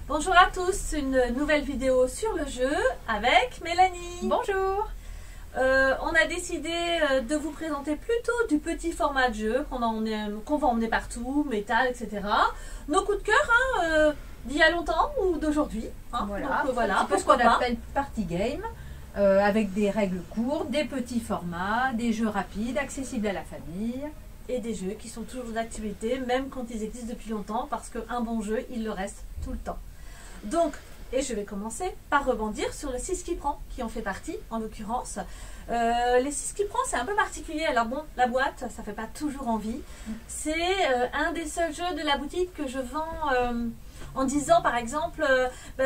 Bonjour à tous, une nouvelle vidéo sur le jeu avec Mélanie. Bonjour. On a décidé de vous présenter plutôt du petit format de jeu qu'on va emmener partout, métal, etc. Nos coups de cœur d'il y a longtemps ou d'aujourd'hui. Voilà, Voilà, c'est ce qu'on appelle party game, avec des règles courtes, des petits formats, des jeux rapides, accessibles à la famille. Et des jeux qui sont toujours d'actualité, même quand ils existent depuis longtemps, parce qu'un bon jeu, il le reste tout le temps. Donc, et je vais commencer par rebondir sur le 6 qui prend, qui en fait partie, en l'occurrence. Les 6 qui prend, c'est un peu particulier. Alors bon, la boîte, ça fait pas toujours envie. C'est un des seuls jeux de la boutique que je vends en disant, par exemple,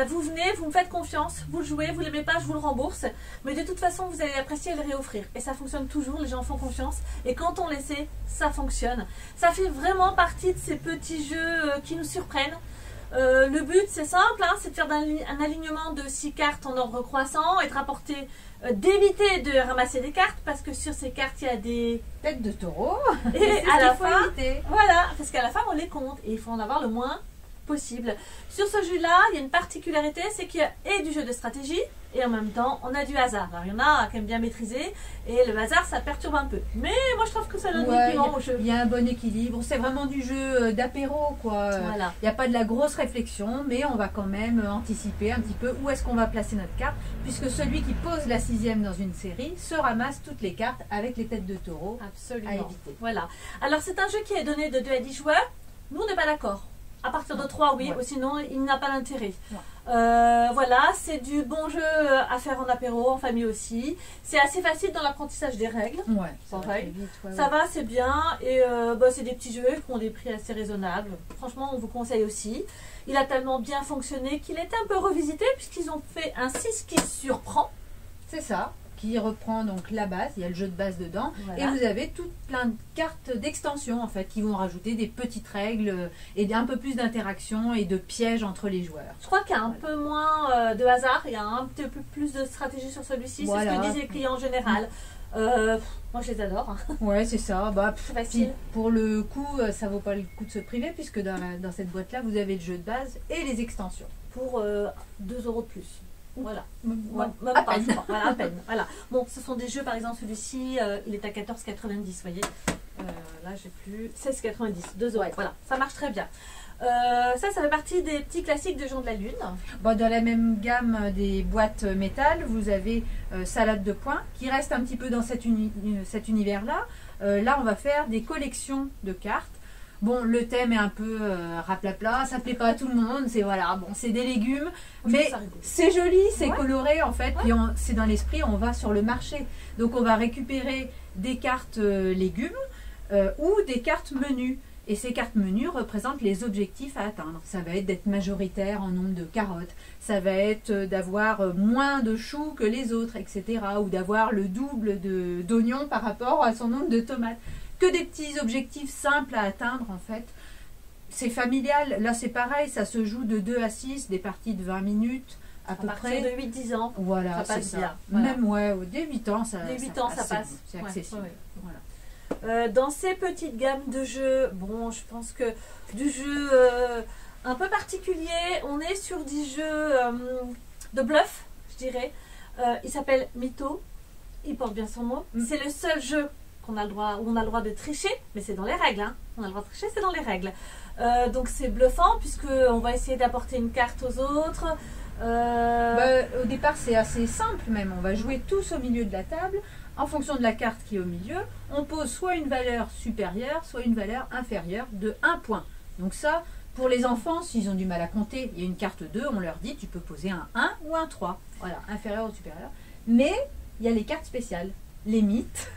vous venez, vous me faites confiance, vous le jouez, vous l'aimez pas, je vous le rembourse. Mais de toute façon, vous allez apprécier et le réoffrir. Et ça fonctionne toujours, les gens font confiance. Et quand on l'essaie, ça fonctionne. Ça fait vraiment partie de ces petits jeux qui nous surprennent. Le but c'est simple, c'est de faire un alignement de 6 cartes en ordre croissant et de rapporter, d'éviter de ramasser des cartes parce que sur ces cartes il y a des têtes de taureau. Et à la fin, éviter. Voilà, parce qu'à la fin on les compte et il faut en avoir le moins possible. Sur ce jeu-là, il y a une particularité, c'est qu'il y a et du jeu de stratégie et en même temps on a du hasard. Alors il y en a qui aiment bien maîtriser et le hasard ça perturbe un peu. Mais moi je trouve que ça donne du piment au jeu. Il y a un bon équilibre, c'est vraiment du jeu d'apéro quoi. Voilà. Il n'y a pas de la grosse réflexion, mais on va quand même anticiper un petit peu où est-ce qu'on va placer notre carte, puisque celui qui pose la 6e dans une série se ramasse toutes les cartes avec les têtes de taureau. Absolument. À éviter. Voilà. Alors c'est un jeu qui est donné de 2 à 10 joueurs. Nous on n'est pas d'accord. À partir de 3, oui, ou sinon il n'a pas d'intérêt. Voilà, c'est du bon jeu à faire en apéro, en famille aussi. C'est assez facile dans l'apprentissage des règles. Ouais, ça va, ça va, c'est bien. Et c'est des petits jeux qui ont des prix assez raisonnables. Franchement, on vous conseille aussi. Il a tellement bien fonctionné qu'il est un peu revisité puisqu'ils ont fait un 6 qui surprend. C'est ça. Qui reprend donc la base, il y a le jeu de base dedans, voilà. Et vous avez tout plein de cartes d'extension en fait qui vont rajouter des petites règles et un peu plus d'interaction et de pièges entre les joueurs. Je crois qu'il y a un peu moins de hasard, il y a un petit peu plus de stratégie sur celui-ci, voilà. C'est ce que disent les clients en général. Moi je les adore. Ouais, c'est ça. C'est facile. Pour le coup, ça vaut pas le coup de se priver puisque dans cette boîte-là, vous avez le jeu de base et les extensions. Pour 2 € de plus. Voilà. Même à peine. Voilà, à peine. Voilà. Bon, ce sont des jeux, par exemple, celui-ci, il est à 14,90, vous voyez. Là, j'ai plus 16,90, 2 €. Voilà, ça marche très bien. Ça fait partie des petits classiques de Jean de la Lune. Bon, dans la même gamme des boîtes métal, vous avez Salade de points, qui reste un petit peu dans cet univers-là. Là, on va faire des collections de cartes. Bon, le thème est un peu raplapla, ça plaît pas à tout le monde, c'est des légumes, mais c'est joli, c'est coloré en fait, puis c'est dans l'esprit, on va sur le marché. Donc on va récupérer des cartes légumes ou des cartes menus. Et ces cartes menus représentent les objectifs à atteindre. Ça va être d'être majoritaire en nombre de carottes, ça va être d'avoir moins de choux que les autres, etc. Ou d'avoir le double d'oignons par rapport à son nombre de tomates. Que des petits objectifs simples à atteindre en fait. C'est familial, là c'est pareil, ça se joue de 2 à 6, des parties de 20 minutes à peu près. De 8-10 ans, voilà, ça passe bien. Voilà. Même dès 8 ans, ça passe. C'est accessible. Voilà. Dans ces petites gammes de jeux, bon, je pense que du jeu un peu particulier, on est sur des jeux de bluff, je dirais. Il s'appelle Mytho, il porte bien son nom. C'est le seul jeu où on a le droit de tricher, mais c'est dans les règles. On a le droit de tricher, c'est dans les règles. Donc c'est bluffant puisqu'on va essayer d'apporter une carte aux autres. Au départ c'est assez simple même, on va jouer tous au milieu de la table. En fonction de la carte qui est au milieu, on pose soit une valeur supérieure, soit une valeur inférieure de 1 point. Donc ça, pour les enfants, s'ils ont du mal à compter, il y a une carte 2, on leur dit tu peux poser un 1 ou un 3. Voilà, inférieur ou supérieur. Mais il y a les cartes spéciales, les mythes,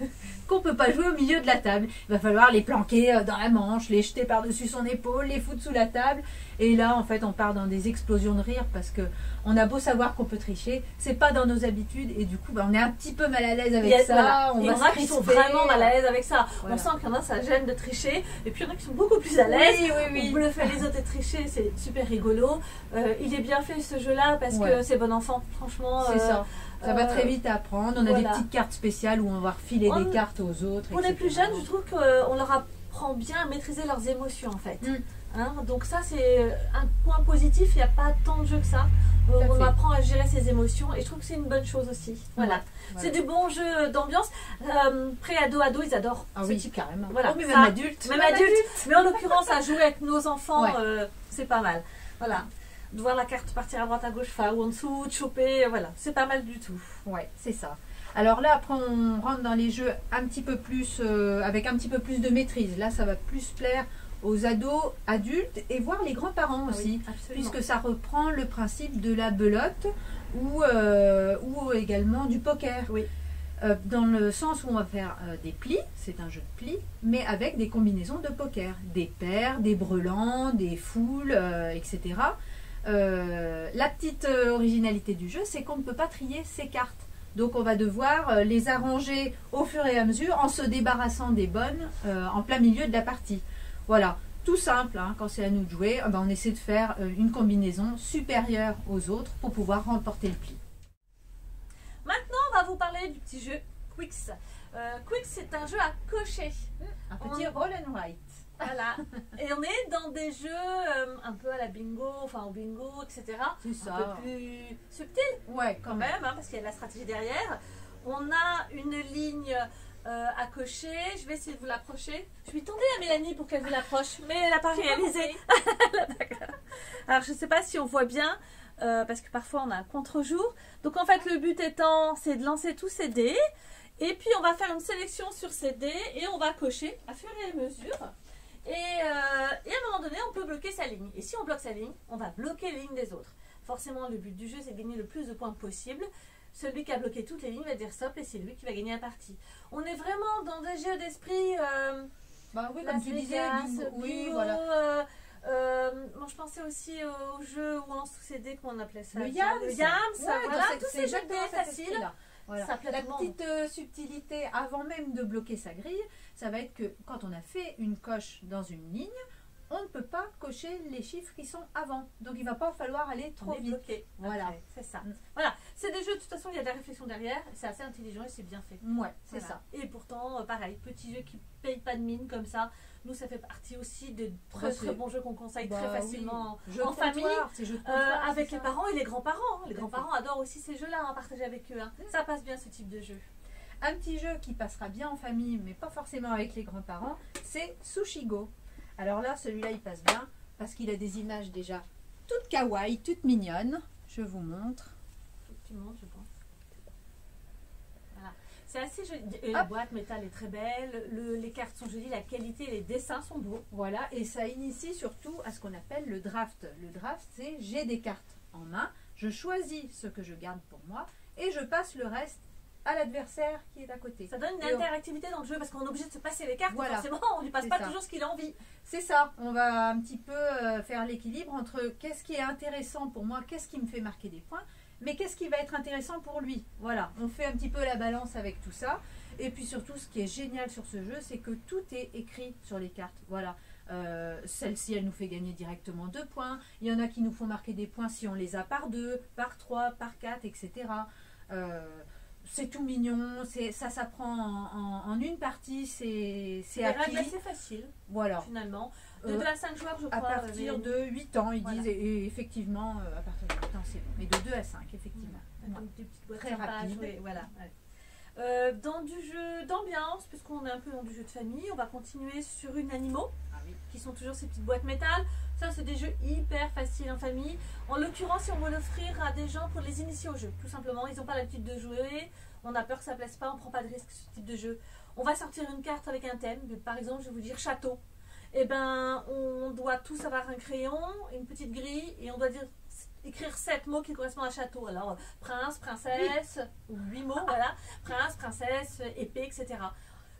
qu'on ne peut pas jouer au milieu de la table. Il va falloir les planquer dans la manche, les jeter par-dessus son épaule, les foutre sous la table. Et là, en fait, on part dans des explosions de rire parce que on a beau savoir qu'on peut tricher, c'est pas dans nos habitudes et du coup, on est un petit peu mal à l'aise avec ça. Voilà. Il y en a qui sont vraiment mal à l'aise avec ça. Voilà. On sent qu'il y en a, ça gêne de tricher. Et puis il y en a qui sont beaucoup plus à l'aise. Oui. On bluffer les autres et tricher, c'est super rigolo. Il est bien fait ce jeu-là parce que c'est bon enfant. Franchement, c'est ça. Ça va très vite à apprendre. On a des petites cartes spéciales où on va refiler des cartes aux autres. Pour les plus jeunes, je trouve qu'on leur apprend bien à maîtriser leurs émotions en fait. Hein, donc ça c'est un point positif, il n'y a pas tant de jeux que ça. On apprend à gérer ses émotions et je trouve que c'est une bonne chose aussi. Voilà. C'est du bon jeu d'ambiance. Pré-ado, ado, ils adorent ce type. Carrément. Voilà. Mais même adulte. Même adulte. Mais en l'occurrence, à jouer avec nos enfants, c'est pas mal. Voilà. De voir la carte partir à droite, à gauche, ou en dessous, de choper, voilà. C'est pas mal du tout. Ouais, c'est ça. Alors là, après, on rentre dans les jeux un petit peu plus, avec un petit peu plus de maîtrise. Là, ça va plus plaire aux ados, adultes et voire les grands-parents aussi, puisque ça reprend le principe de la belote ou également du poker. Oui. Dans le sens où on va faire des plis, c'est un jeu de plis, mais avec des combinaisons de poker, des paires, des brelans, des foules, etc. La petite originalité du jeu, c'est qu'on ne peut pas trier ses cartes. Donc on va devoir les arranger au fur et à mesure en se débarrassant des bonnes en plein milieu de la partie. Voilà, tout simple, hein, quand c'est à nous de jouer, on essaie de faire une combinaison supérieure aux autres pour pouvoir remporter le pli. Maintenant, on va vous parler du petit jeu Quicks. Quicks, c'est un jeu à cocher. Un petit roll and write. Voilà. Et on est dans des jeux un peu à la bingo, enfin au bingo, etc. C'est ça. Un peu plus subtil. Ouais, quand même, hein, parce qu'il y a de la stratégie derrière. On a une ligne à cocher. Je vais essayer de vous l'approcher. Je lui tendais à Mélanie pour qu'elle vous l'approche, mais elle n'a pas réalisé. Alors, je ne sais pas si on voit bien, parce que parfois on a un contre-jour. Donc, en fait, le but étant, c'est de lancer tous ces dés. Et puis, on va faire une sélection sur ces dés et on va cocher à fur et à mesure. Et à un moment donné, on peut bloquer sa ligne. Et si on bloque sa ligne, on va bloquer les lignes des autres. Forcément, le but du jeu, c'est de gagner le plus de points possible. Celui qui a bloqué toutes les lignes va dire stop et c'est lui qui va gagner la partie. On est vraiment dans des jeux d'esprit. Oui, comme tu disais, oui, voilà. Moi, je pensais aussi au jeu où on lance tous ces dés, comment on appelait ça? Le Yams. Voilà, tous ces jeux de dés faciles. Voilà. La petite subtilité avant même de bloquer sa grille, ça va être que quand on a fait une coche dans une ligne, on ne peut pas cocher les chiffres qui sont avant. Donc il ne va pas falloir aller trop vite. Bloqué. Voilà, okay, c'est ça. Voilà, c'est des jeux, de toute façon, il y a de la réflexion derrière, c'est assez intelligent et c'est bien fait. Ouais, c'est ça. Et pourtant, pareil, petits jeux qui ne payent pas de mine comme ça. Nous, ça fait partie aussi de très bons jeux qu'on conseille très facilement en famille, avec les parents et les grands-parents. Les grands-parents adorent aussi ces jeux-là, à partager avec eux. Hein. Ça passe bien ce type de jeu. Un petit jeu qui passera bien en famille, mais pas forcément avec les grands-parents, c'est Sushigo. Alors là, celui-là, il passe bien parce qu'il a des images déjà toutes kawaii, toutes mignonnes. Je vous montre. Faut que tu montres, je pense. Voilà. C'est assez joli. La boîte métal est très belle, les cartes sont jolies, la qualité, les dessins sont beaux. Voilà, et ça initie surtout à ce qu'on appelle le draft. Le draft, c'est j'ai des cartes en main, je choisis ce que je garde pour moi et je passe le reste à l'adversaire qui est à côté. Ça donne une interactivité dans le jeu parce qu'on est obligé de se passer les cartes. Voilà. Forcément, on ne lui passe pas toujours ce qu'il a envie. C'est ça. On va un petit peu faire l'équilibre entre qu'est-ce qui est intéressant pour moi, qu'est-ce qui me fait marquer des points, mais qu'est-ce qui va être intéressant pour lui. Voilà. On fait un petit peu la balance avec tout ça. Et puis surtout, ce qui est génial sur ce jeu, c'est que tout est écrit sur les cartes. Voilà. Celle-ci, elle nous fait gagner directement 2 points. Il y en a qui nous font marquer des points si on les a par 2, par 3, par 4, etc. C'est tout mignon, ça s'apprend en une partie, c'est acquis. C'est facile, voilà. Finalement. De 2 à 5 joueurs, je crois. À partir de 8 ans, ils disent, et effectivement, à partir de 8 ans, c'est bon. Mais de 2 à 5, effectivement. Donc des petites boîtes très rapide. Voilà. Ouais. Dans du jeu d'ambiance, puisqu'on est un peu dans du jeu de famille, on va continuer sur une Animo, qui sont toujours ces petites boîtes métal. Ça, c'est des jeux hyper faciles en famille. En l'occurrence, si on veut l'offrir à des gens pour les initier au jeu, tout simplement, ils n'ont pas l'habitude de jouer, on a peur que ça ne plaise pas, on ne prend pas de risque sur ce type de jeu. On va sortir une carte avec un thème, par exemple, je vais vous dire château. Eh ben, on doit tous avoir un crayon, une petite grille, et on doit écrire 7 mots qui correspondent à château. Alors, prince, princesse, 8 mots, voilà. Prince, princesse, épée, etc.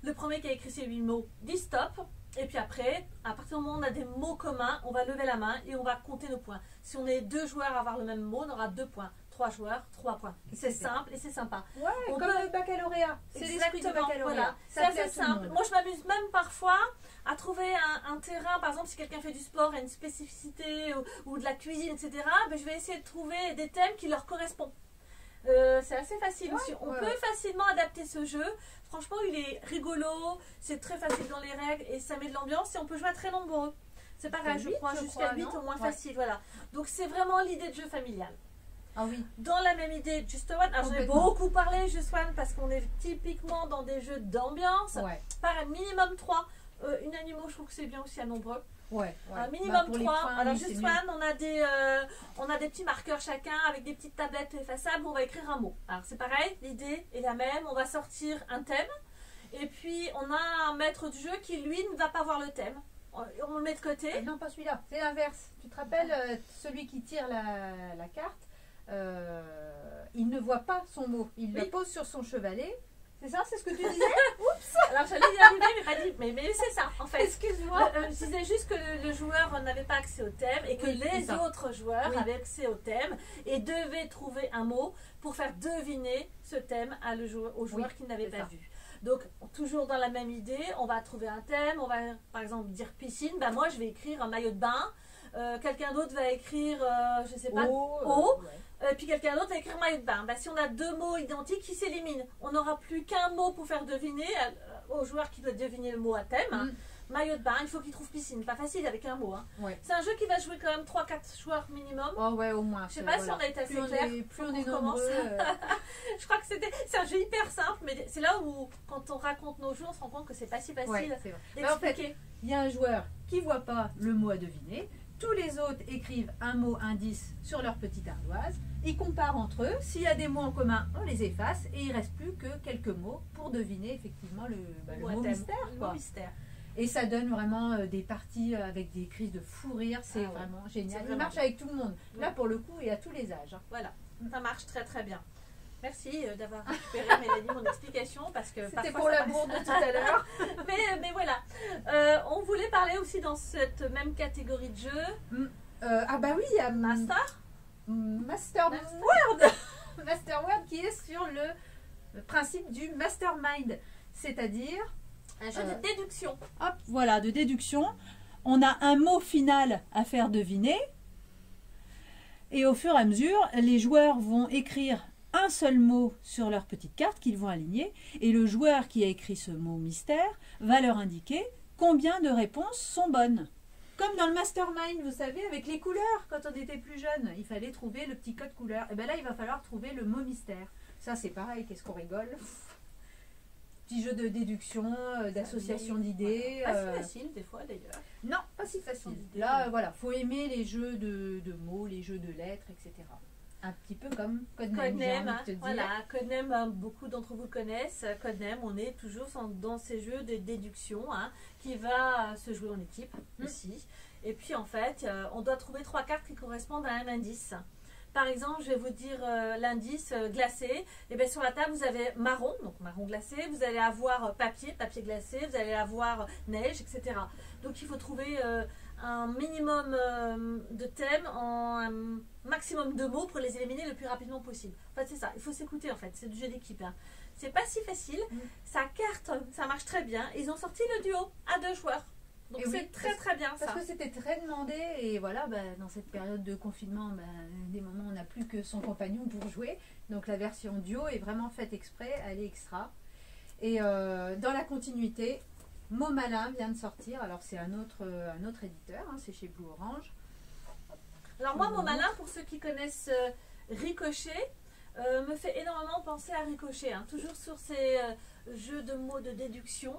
Le premier qui a écrit ces 8 mots dit stop. Et puis après, à partir du moment où on a des mots communs, on va lever la main et on va compter nos points. Si on est 2 joueurs à avoir le même mot, on aura 2 points. 3 joueurs, 3 points. C'est simple et c'est sympa. Ouais, comme le baccalauréat. C'est l'esprit du baccalauréat. Voilà. C'est assez simple. Moi, je m'amuse même parfois à trouver un terrain. Par exemple, si quelqu'un fait du sport, a une spécificité ou de la cuisine, etc., ben, je vais essayer de trouver des thèmes qui leur correspondent. C'est assez facile aussi. On peut facilement adapter ce jeu. Franchement, il est rigolo, c'est très facile dans les règles et ça met de l'ambiance et on peut jouer à très nombreux. C'est pareil, je huit, crois, je jusqu'à crois, 8 non? au moins Ouais. facile, voilà. Donc c'est vraiment l'idée de jeu familial. Ah oui. Dans la même idée, Just One, alors j'en ai Complètement. beaucoup parlé, Just One, parce qu'on est typiquement dans des jeux d'ambiance. Ouais. Pareil, minimum 3. Une animaux, je trouve que c'est bien aussi à nombreux. Ouais. Un Bah, minimum pour les 3. points, Alors oui, c'est Just mieux. One, on a des petits marqueurs chacun avec des petites tablettes effaçables où on va écrire un mot. Alors c'est pareil, l'idée est la même. On va sortir un thème. Et puis on a un maître du jeu qui lui ne va pas voir le thème. On le met de côté. Non, pas celui-là. C'est l'inverse. Tu te rappelles, celui qui tire la carte, il ne voit pas son mot. Il la pose sur son chevalet. C'est ça, c'est ce que tu disais? Alors j'allais y arriver, mais pas dit. Mais c'est ça, en fait. Excuse-moi. Je disais juste que le joueur n'avait pas accès au thème et que Oui, c'est les ça. autres joueurs Oui. avaient accès au thème et devaient trouver un mot pour faire deviner ce thème au joueur Oui, qui n'avait c'est pas ça. vu. Donc, toujours dans la même idée, on va trouver un thème, on va par exemple dire piscine, bah, moi je vais écrire un maillot de bain, quelqu'un d'autre va écrire, je sais pas, eau. Ouais. Puis quelqu'un d'autre va écrire maillot de bain. Bah, si on a deux mots identiques, ils s'éliminent. On n'aura plus qu'un mot pour faire deviner au joueur qui doit deviner le mot à thème. Mm. Maillot de bain, il faut qu'il trouve piscine. Pas facile avec un mot. Hein. Ouais. C'est un jeu qui va jouer quand même 3-4 joueurs minimum. Oh ouais, au moins. Je sais pas si on a été assez clair. Plus on est Faut qu'on nombreux. Je crois que c'est un jeu hyper simple, mais c'est là où, quand on raconte nos jeux, on se rend compte que c'est pas si facile Ouais, c'est vrai. Mais en fait, d'expliquer. il y a un joueur qui voit pas le mot à deviner. Tous les autres écrivent un mot indice sur leur petite ardoise. Ils comparent entre eux. S'il y a des mots en commun, on les efface et il reste plus que quelques mots pour deviner effectivement le Ou à mot thème. mystère. Le Quoi. mot mystère. Et ça donne vraiment des parties avec des crises de fou rire. C'est Ah ouais. vraiment génial. C'est Il vraiment marche bien. avec tout le monde. Là, Ouais. pour le coup, et à tous les âges. Hein. Voilà, ça marche très très bien. Merci d'avoir récupéré Mélanie mon explication parce que C'était parfois pour ça la paraît- bourde de tout à l'heure. mais voilà. On voulait parler aussi dans cette même catégorie de jeu. Ah bah oui, il y a Master. Masterword Masterword qui est sur le principe du mastermind. C'est-à-dire, Un jeu de déduction. hop, voilà, de déduction. On a un mot final à faire deviner. Et au fur et à mesure, les joueurs vont écrire un seul mot sur leur petite carte qu'ils vont aligner. Et le joueur qui a écrit ce mot mystère va leur indiquer combien de réponses sont bonnes. Comme dans le mastermind, vous savez, avec les couleurs, quand on était plus jeune, il fallait trouver le petit code couleur. Et bien là, il va falloir trouver le mot mystère. Ça, c'est pareil, qu'est-ce qu'on rigole. Petit jeu de déduction, d'association d'idées. Pas si facile des fois d'ailleurs. Non, pas si facile. D'idées. Là, voilà, faut aimer les jeux de mots, les jeux de lettres, etc. Un petit peu comme Codename, j'ai Codename, envie de te dire. voilà, Codename, beaucoup d'entre vous le connaissent. Codename, on est toujours dans ces jeux de déduction hein, qui va se jouer en équipe aussi. Et puis en fait, on doit trouver 3 cartes qui correspondent à un indice. Par exemple, je vais vous dire l'indice glacé. Et bien sur la table, vous avez marron, donc marron glacé. Vous allez avoir papier, papier glacé. Vous allez avoir neige, etc. Donc il faut trouver un minimum de thèmes en un maximum de mots pour les éliminer le plus rapidement possible. En fait, c'est ça. Il faut s'écouter en fait. C'est du jeu d'équipe. Hein. C'est pas si facile. Ça carte, ça marche très bien. Ils ont sorti le duo à 2 joueurs. Donc Et c'est oui, très très bien ça. Parce que c'était très demandé et voilà, dans cette période de confinement, des moments où on n'a plus que son compagnon pour jouer. Donc la version duo est vraiment faite exprès, elle est extra. Et dans la continuité, Mot Malin vient de sortir. Alors c'est un autre éditeur, hein, c'est chez Blue Orange. Alors moi, mon malin, pour ceux qui connaissent Ricochet, me fait énormément penser à Ricochet. Hein, toujours sur ces jeux de mots de déduction.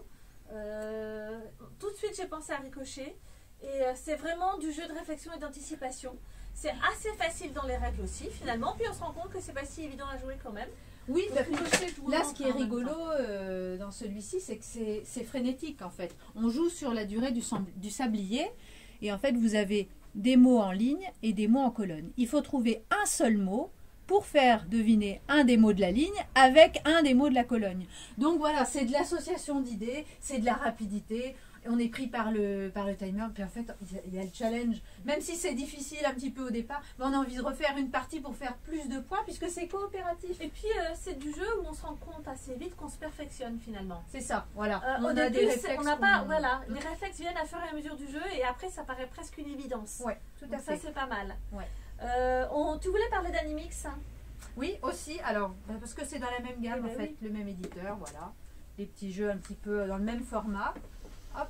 Tout de suite, j'ai pensé à Ricochet. Et c'est vraiment du jeu de réflexion et d'anticipation. C'est assez facile dans les règles aussi, finalement. Puis on se rend compte que c'est pas si évident à jouer quand même. Oui, Donc, Ricochet, je vous là, le ce qui est montre en même rigolo temps. dans celui-ci, c'est que c'est frénétique en fait. On joue sur la durée du sablier et en fait, vous avez des mots en ligne et des mots en colonne. Il faut trouver un seul mot pour faire deviner un des mots de la ligne avec un des mots de la colonne. Donc voilà, c'est de l'association d'idées, c'est de la rapidité. On est pris par le timer, puis en fait, il y a le challenge. Même si c'est difficile un petit peu au départ, mais on a envie de refaire une partie pour faire plus de points puisque c'est coopératif. Et puis, c'est du jeu où on se rend compte assez vite qu'on se perfectionne finalement. C'est ça, voilà. Au on a début, des réflexes. on n'a pas, voilà, les réflexes viennent à fur et à mesure du jeu et après, ça paraît presque une évidence. Ouais, tout à Donc ça, fait. c'est pas mal. Ouais. Tu voulais parler d'Animix hein? Oui, aussi. Alors, parce que c'est dans la même gamme, Eh ben en fait, le même éditeur, voilà. Les petits jeux un petit peu dans le même format. Hop.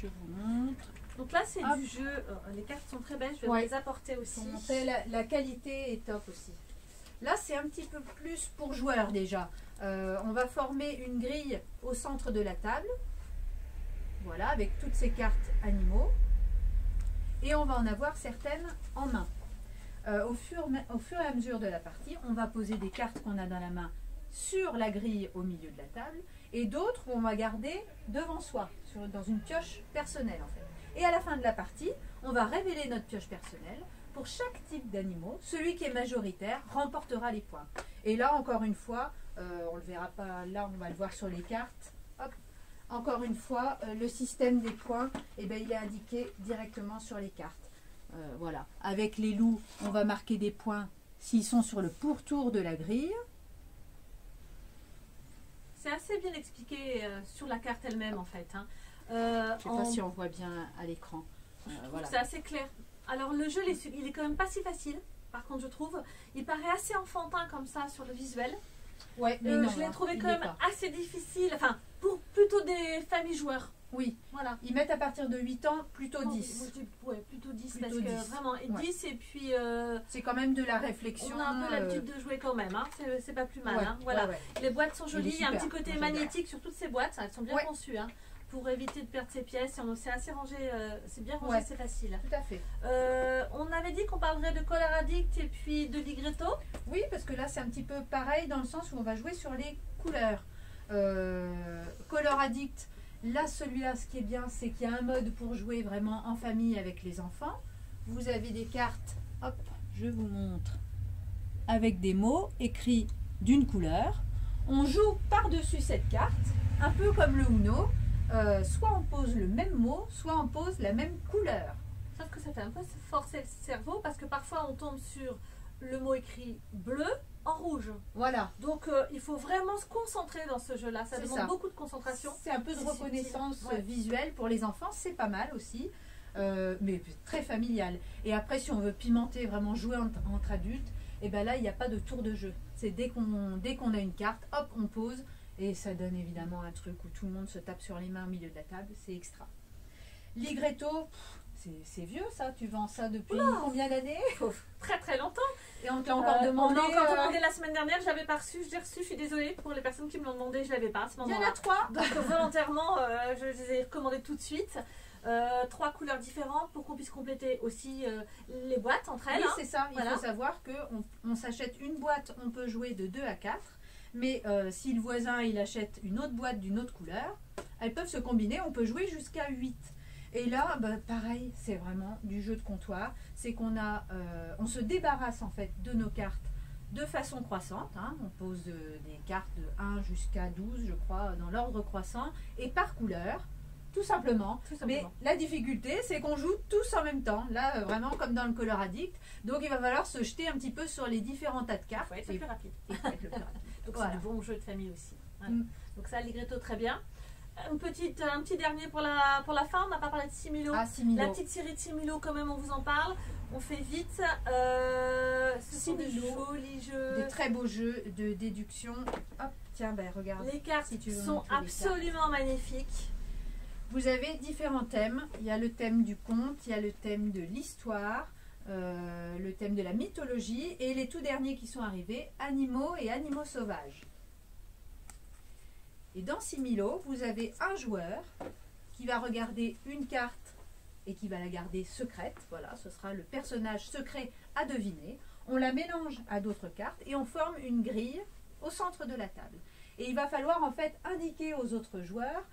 je vous montre. Donc là, c'est Hop. du jeu. Les cartes sont très belles, je vais Ouais. vous les apporter aussi. Pour montrer, la qualité est top aussi. Là, c'est un petit peu plus pour joueurs déjà. On va former une grille au centre de la table. Voilà, avec toutes ces cartes animaux. Et on va en avoir certaines en main. Au fur et à mesure de la partie, on va poser des cartes qu'on a dans la main sur la grille au milieu de la table et d'autres on va garder devant soi, dans une pioche personnelle en fait. Et à la fin de la partie, on va révéler notre pioche personnelle. Pour chaque type d'animaux, celui qui est majoritaire remportera les points. Et là, encore une fois, on ne le verra pas là, on va le voir sur les cartes. Hop. Encore une fois, le système des points, eh ben, il est indiqué directement sur les cartes. Voilà. Avec les loups, on va marquer des points s'ils sont sur le pourtour de la grille. C'est assez bien expliqué sur la carte elle-même en fait. Hein. Je ne sais pas si on voit bien à l'écran. Voilà. C'est assez clair. Alors le jeu, il est quand même pas si facile. Par contre, je trouve, il paraît assez enfantin comme ça sur le visuel. Ouais, mais non, je l'ai trouvé il quand l'est même pas. assez difficile. Enfin, pour plutôt des familles joueurs. Oui, Voilà. ils mettent à partir de 8 ans, plutôt Moi, 10. je dis, ouais, plutôt 10 Plutôt parce que 10. vraiment, et Ouais. 10 et puis C'est quand même de la réflexion. on a un peu l'habitude de jouer quand même. Hein. C'est pas plus mal. Ouais, hein. Voilà. ouais, ouais. Les boîtes sont jolies, il y a un super. petit côté Moi, j'adore. magnétique sur toutes ces boîtes, elles sont bien Ouais. conçues. Hein. Pour éviter de perdre ses pièces, c'est assez rangé, c'est bien rangé, Ouais. c'est facile. Tout à fait. On avait dit qu'on parlerait de Color Addict et puis de Ligretto. Oui, parce que là, c'est un petit peu pareil dans le sens où on va jouer sur les couleurs. Color Addict, là, celui-là, ce qui est bien, c'est qu'il y a un mode pour jouer vraiment en famille avec les enfants. Vous avez des cartes, hop, je vous montre, avec des mots écrits d'une couleur. On joue par-dessus cette carte, un peu comme le Uno. Soit on pose le même mot, soit on pose la même couleur. Sauf que ça fait un peu forcer le cerveau parce que parfois on tombe sur le mot écrit bleu en rouge. Voilà. Donc il faut vraiment se concentrer dans ce jeu-là. Ça C'est demande ça. beaucoup de concentration. C'est un peu de C'est reconnaissance subtil. Ouais. visuelle pour les enfants, c'est pas mal aussi, mais très familial. Et après, si on veut pimenter, vraiment jouer entre adultes, et ben là, il n'y a pas de tour de jeu. C'est dès qu'on a une carte, hop, on pose, et ça donne évidemment un truc où tout le monde se tape sur les mains au milieu de la table, c'est extra. Ligretto, c'est vieux ça, tu vends ça depuis combien d'années? Très très longtemps. Et on te l'a encore demandé. On m'a encore demandé la semaine dernière, je l'avais pas reçu. Je l'ai reçu, je suis désolée pour les personnes qui me l'ont demandé, je l'avais pas à ce Il y en moment-là. a 3. Donc volontairement, je les ai recommandés tout de suite. 3 couleurs différentes pour qu'on puisse compléter aussi les boîtes entre elles. Oui, hein. c'est ça. Il Voilà. faut savoir qu'on s'achète une boîte, on peut jouer de 2 à 4. Mais si le voisin il achète une autre boîte d'une autre couleur, elles peuvent se combiner, on peut jouer jusqu'à 8. Et là, bah, pareil, c'est vraiment du jeu de comptoir. C'est on se débarrasse en fait de nos cartes de façon croissante. Hein. On pose des cartes de 1 jusqu'à 12, je crois, dans l'ordre croissant, et par couleur. Tout simplement. Tout simplement. Mais la difficulté, c'est qu'on joue tous en même temps. Là, vraiment comme dans le Color Addict. Donc, il va falloir se jeter un petit peu sur les différents tas de cartes. Il faut être le plus rapide. et faut être le plus rapide. Donc Voilà. c'est un bon jeu de famille aussi. Voilà. Mm. Donc ça, Ligretto, très bien. Un petit dernier pour la fin, on n'a pas parlé de Similo. Ah, Similo. La petite série de Similo, quand même, on vous en parle. On fait vite. Ce sont des Similo. jolis jeux. Des très beaux jeux de déduction. Hop, tiens, ben, regarde. Les cartes Si tu veux sont montrer les absolument magnifiques. Vous avez différents thèmes. Il y a le thème du conte, il y a le thème de l'histoire, le thème de la mythologie et les tout derniers qui sont arrivés, animaux et animaux sauvages. Et dans Similo, vous avez un joueur qui va regarder une carte et qui va la garder secrète. Voilà, ce sera le personnage secret à deviner. On la mélange à d'autres cartes et on forme une grille au centre de la table. Et il va falloir en fait indiquer aux autres joueurs,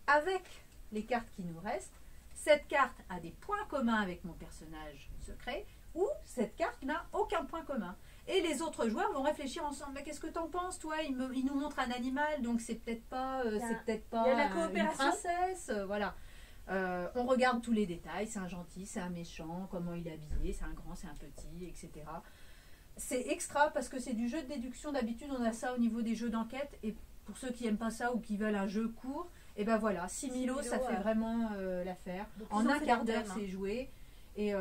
avec les cartes qui nous restent, cette carte a des points communs avec mon personnage secret ou cette carte n'a aucun point commun. Et les autres joueurs vont réfléchir ensemble. Mais qu'est-ce que t'en penses, toi? Il nous montre un animal, donc c'est peut-être pas, il y a la une coopération. princesse. Voilà. On regarde tous les détails. C'est un gentil, c'est un méchant, comment il est habillé, c'est un grand, c'est un petit, etc. C'est extra parce que c'est du jeu de déduction. D'habitude, on a ça au niveau des jeux d'enquête. Et pour ceux qui n'aiment pas ça ou qui veulent un jeu court, et ben voilà, Similo, ça fait vraiment l'affaire. Donc, En ils ont un fait quart des d'heure, thèmes, c'est joué. Et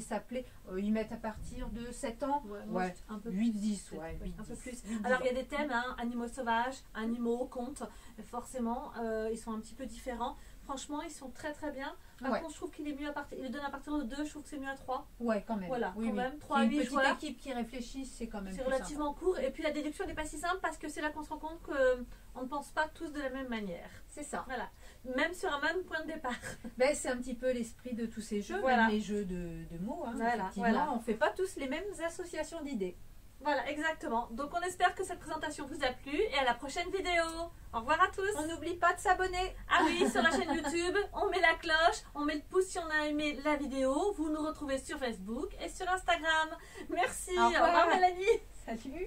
ça plaît. Ils mettent à partir de 7 ans. Ouais, un peu 8-10, plus, ouais, un peu 8-10. plus. Alors il y a des thèmes, hein, animaux sauvages, animaux, contes, forcément, ils sont un petit peu différents. Franchement, ils sont très très bien. Par Ouais. contre, je trouve qu'il est mieux à partir. Il le donne à partir de 2, je trouve que c'est mieux à 3. Ouais, quand même. Voilà, oui, quand oui. même. 3 à Une 8 petite joueurs. équipe qui réfléchit, c'est quand même C'est plus relativement court. Et puis la déduction n'est pas si simple parce que c'est là qu'on se rend compte qu'on ne pense pas tous de la même manière. simple. C'est ça. Voilà. Même sur un même point de départ. Ben, c'est un petit peu l'esprit de tous ces jeux, Voilà. même les jeux de mots. Hein, Voilà, effectivement, voilà. on ne fait pas tous les mêmes associations d'idées. Voilà, exactement. Donc on espère que cette présentation vous a plu et à la prochaine vidéo. Au revoir à tous. On n'oublie pas de s'abonner. Ah oui, sur la chaîne YouTube, on met la cloche, on met le pouce si on a aimé la vidéo. Vous nous retrouvez sur Facebook et sur Instagram. Merci. Au revoir. Mélanie. Salut.